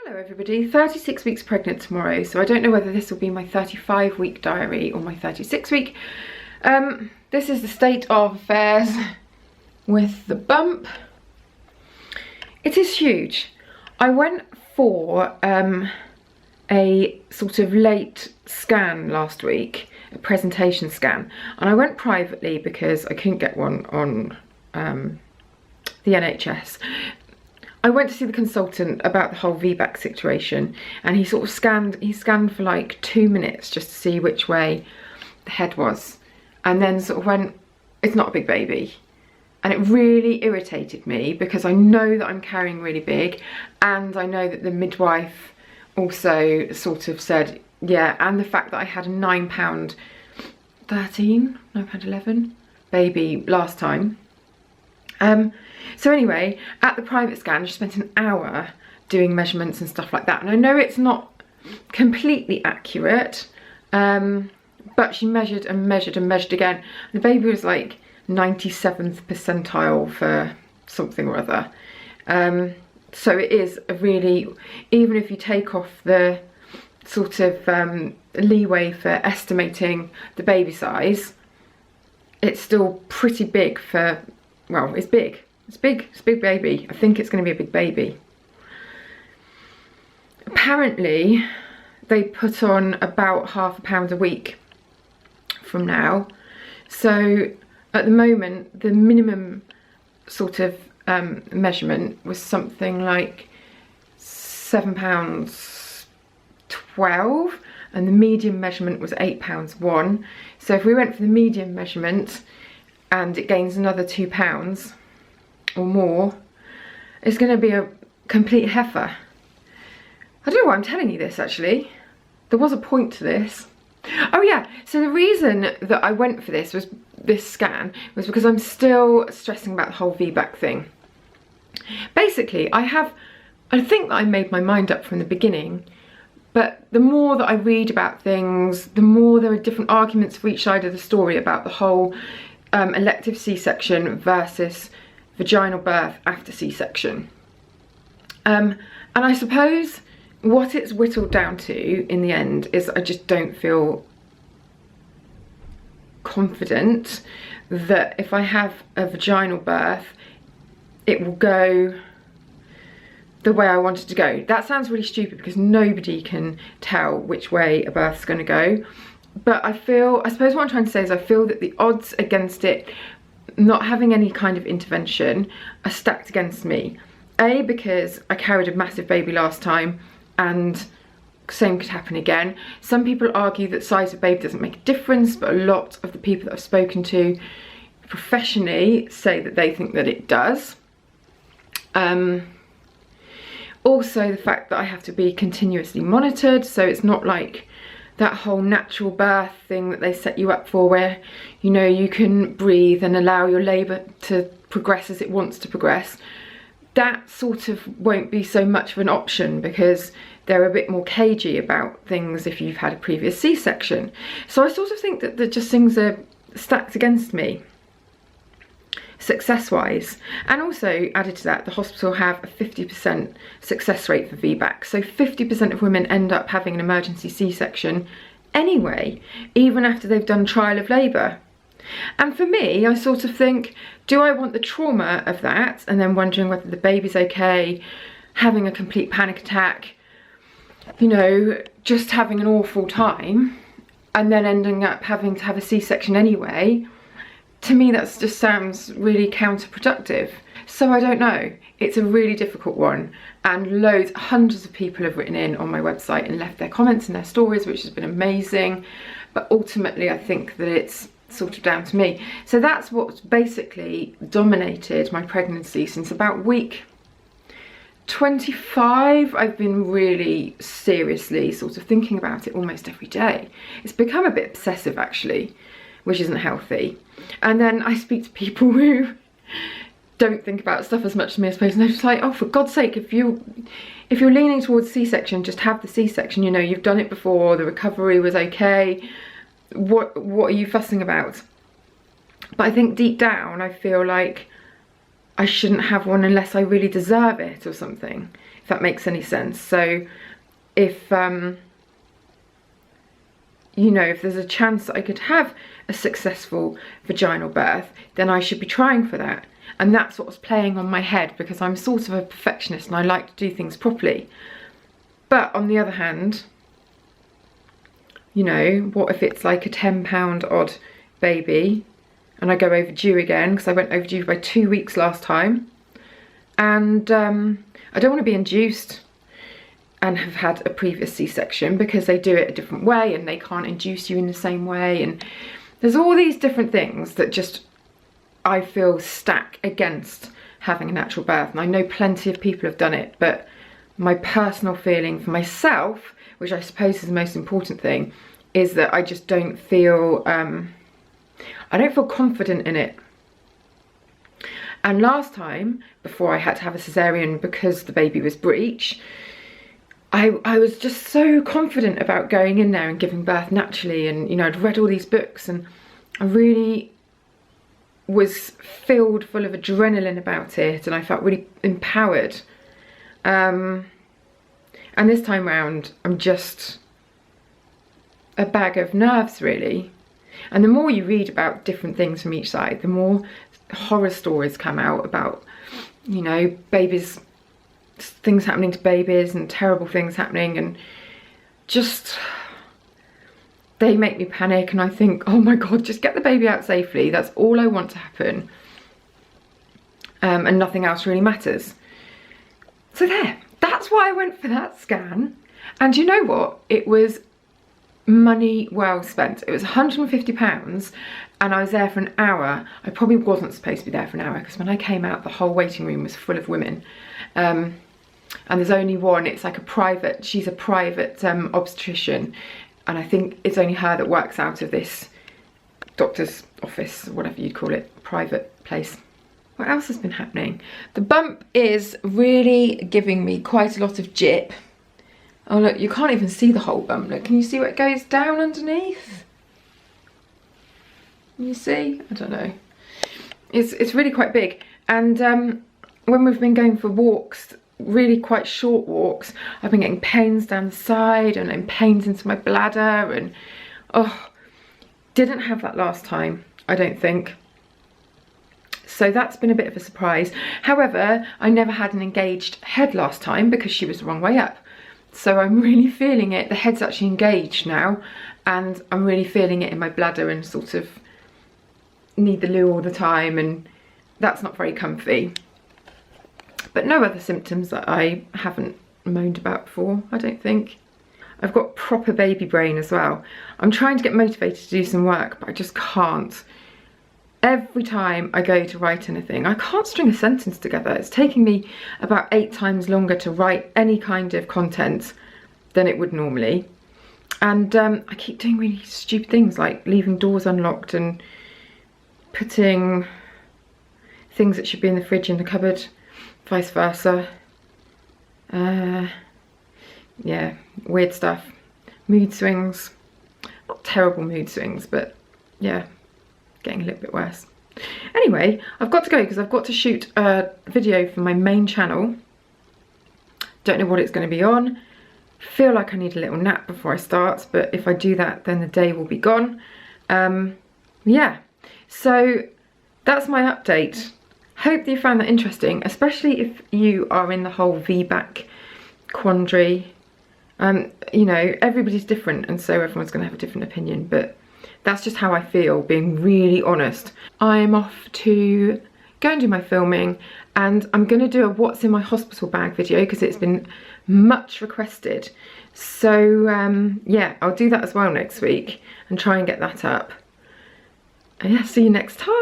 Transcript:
Hello everybody, 36 weeks pregnant tomorrow, so I don't know whether this will be my 35-week diary or my 36-week. This is the state of affairs with the bump. It is huge. I went for a sort of late scan last week, a presentation scan, and I went privately because I couldn't get one on the NHS. I went to see the consultant about the whole VBAC situation, and he sort of scanned for like 2 minutes just to see which way the head was, and then sort of went, it's not a big baby. And it really irritated me because I know that I'm carrying really big, and I know that the midwife also sort of said, yeah, and the fact that I had a £9.11 baby last time. So anyway, at the private scan, I just spent an hour doing measurements and stuff like that. And I know it's not completely accurate, but she measured and measured and measured again. The baby was like 97th percentile for something or other. So it is a really, even if you take off the sort of leeway for estimating the baby size, it's still pretty big for, well, it's big. It's a big baby. I think it's going to be a big baby. Apparently, they put on about £0.5 pound a week from now. So at the moment, the minimum sort of measurement was something like £7.12, and the medium measurement was £8.1. So if we went for the medium measurement and it gains another £2 or more, it's going to be a complete heifer. I don't know why I'm telling you this actually. There was a point to this. Oh yeah, so the reason that I went for this scan was because I'm still stressing about the whole VBAC thing. Basically, I think that I made my mind up from the beginning, but the more that I read about things, the more there are different arguments for each side of the story about the whole elective C-section versus vaginal birth after C-section. And I suppose what it's whittled down to in the end is I just don't feel confident that if I have a vaginal birth, it will go the way I want it to go. That sounds really stupid because nobody can tell which way a birth's going to go. But I suppose what I'm trying to say is I feel that the odds against it not having any kind of intervention are stacked against me. A, because I carried a massive baby last time and same could happen again. Some people argue that size of baby doesn't make a difference, but a lot of the people that I've spoken to professionally say that they think that it does. Also the fact that I have to be continuously monitored, so it's not like that whole natural birth thing that they set you up for where, you know, you can breathe and allow your labour to progress as it wants to progress. That sort of won't be so much of an option because they're a bit more cagey about things if you've had a previous C-section. So I sort of think that just things are stacked against me, success-wise. And also, added to that, the hospital have a 50% success rate for VBAC. So 50% of women end up having an emergency C-section anyway, even after they've done trial of labour. And for me, I sort of think, do I want the trauma of that and then wondering whether the baby's okay, having a complete panic attack, you know, just having an awful time, and then ending up having to have a C-section anyway? To me, that just sounds really counterproductive. So I don't know. It's a really difficult one, and hundreds of people have written in on my website and left their comments and their stories, which has been amazing. But ultimately, I think that it's sort of down to me. So that's what's basically dominated my pregnancy since about week 25. I've been really seriously sort of thinking about it almost every day. It's become a bit obsessive actually, which isn't healthy. And then I speak to people who don't think about stuff as much as me, I suppose, and they're just like, oh, for God's sake, if you're leaning towards C-section, just have the C-section, you know, you've done it before, the recovery was okay, what are you fussing about? But I think deep down I feel like I shouldn't have one unless I really deserve it or something. that makes any sense. So if you know, if there's a chance that I could have a successful vaginal birth, then I should be trying for that. And that's what was playing on my head, because I'm sort of a perfectionist and I like to do things properly. But on the other hand, you know, what if it's like a £10 odd baby and I go overdue again, because I went overdue by 2 weeks last time, and I don't want to be induced and have had a previous C-section, because they do it a different way and they can't induce you in the same way, and there's all these different things that just I feel stack against having a natural birth. And I know plenty of people have done it, but my personal feeling for myself, which I suppose is the most important thing, is that I just don't feel I don't feel confident in it. And last time, before I had to have a cesarean because the baby was breech, I was just so confident about going in there and giving birth naturally, and you know, I'd read all these books and I really was filled full of adrenaline about it, and I felt really empowered. And this time round, I'm just a bag of nerves, really. And the more you read about different things from each side, the more horror stories come out about, you know, babies, things happening to babies and terrible things happening, and just, they make me panic, and I think, oh my God, just get the baby out safely. That's all I want to happen. And nothing else really matters. So there, that's why I went for that scan. And you know what? It was money well spent. It was £150 and I was there for an hour. I probably wasn't supposed to be there for an hour, because when I came out, the whole waiting room was full of women. And there's only one, it's like a private, she's a private obstetrician, and I think it's only her that works out of this doctor's office, whatever you'd call it, private place. What else has been happening? The bump is really giving me quite a lot of jip. Oh look, you can't even see the whole bump. Look, can you see where it goes down underneath? Can you see? I don't know. It's really quite big. And when we've been going for walks, really quite short walks, I've been getting pains down the side and then pains into my bladder, and oh, didn't have that last time, I don't think. So that's been a bit of a surprise. However, I never had an engaged head last time because she was the wrong way up. So I'm really feeling it. The head's actually engaged now, and I'm really feeling it in my bladder and sort of need the loo all the time, and that's not very comfy. But no other symptoms that I haven't moaned about before, I don't think. I've got proper baby brain as well. I'm trying to get motivated to do some work, but I just can't. Every time I go to write anything, I can't string a sentence together. It's taking me about 8 times longer to write any kind of content than it would normally. And I keep doing really stupid things, like leaving doors unlocked and putting things that should be in the fridge in the cupboard, vice versa. Yeah, weird stuff. Mood swings. Not terrible mood swings, but yeah, getting a little bit worse. Anyway, I've got to go because I've got to shoot a video for my main channel. Don't know what it's going to be on. Feel like I need a little nap before I start, but if I do that, then the day will be gone. Yeah, so that's my update. Hope that you found that interesting, especially if you are in the whole VBAC quandary. You know, everybody's different, and so everyone's going to have a different opinion, but that's just how I feel, being really honest. I'm off to go and do my filming, and I'm going to do a what's in my hospital bag video because it's been much requested. So yeah, I'll do that as well next week and try and get that up. And yeah, see you next time.